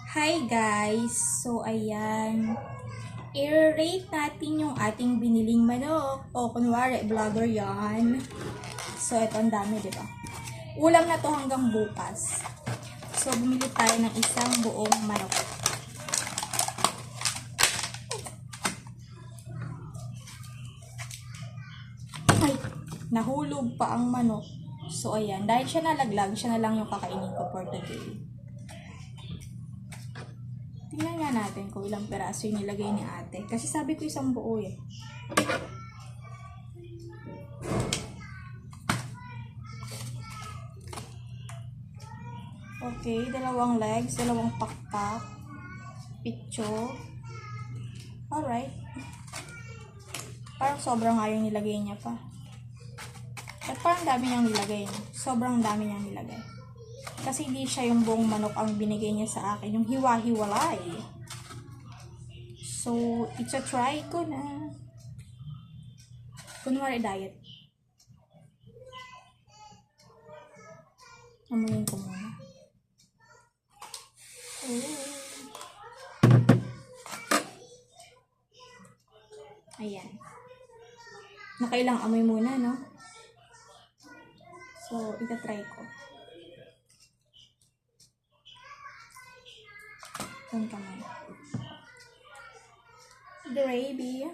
Hi guys! So ayan, i-rate natin yung ating biniling manok. O kunwari, vlogger yan. So ito ang dami, diba? Ulam na to hanggang bukas. So bumili tayo ng isang buong manok. Ay, nahulog pa ang manok. So ayan, dahil siya nalaglag, siya na lang yung kakainin ko for today. Tingnan nga natin kung ilang peraso yung nilagay ni ate. Kasi sabi ko isang buo eh. Okay, dalawang legs, dalawang pakpak, pitso. Alright. Parang sobrang nga yung nilagay niya pa. At parang dami niyang nilagay. Sobrang dami niyang nilagay. Kasi hindi siya yung buong manok ang binigay niya sa akin. Yung hiwa-hiwalay. So, it's a try ko na. Kunwari diet. Amuyin ko muna. Ayan. Nakailang amoy muna, no? So, ita-try ko. Doon ka muna. Gravy.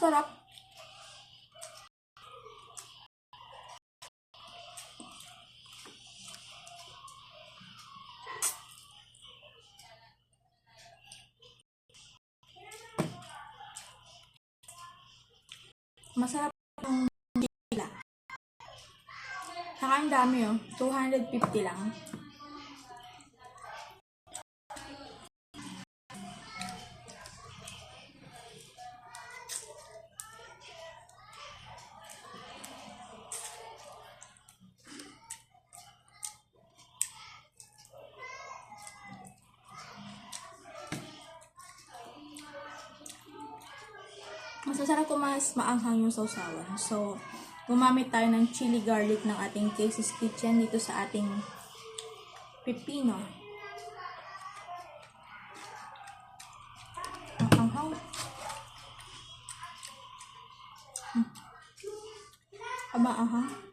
Sarap. Masarap yung dila. Saka ang dami oh. 250 lang. Masasarap kung mas maanghang yung sausawan. So, gumamit tayo ng chili garlic ng ating Casey's Kitchen dito sa ating pepino. Ang anghang. Aba, anghang.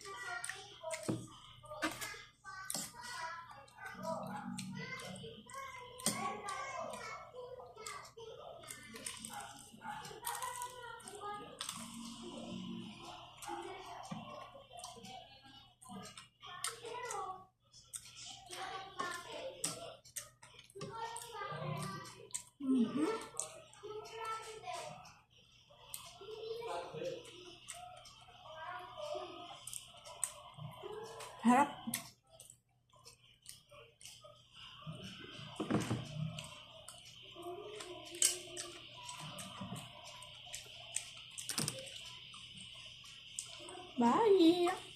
Harap. Bye!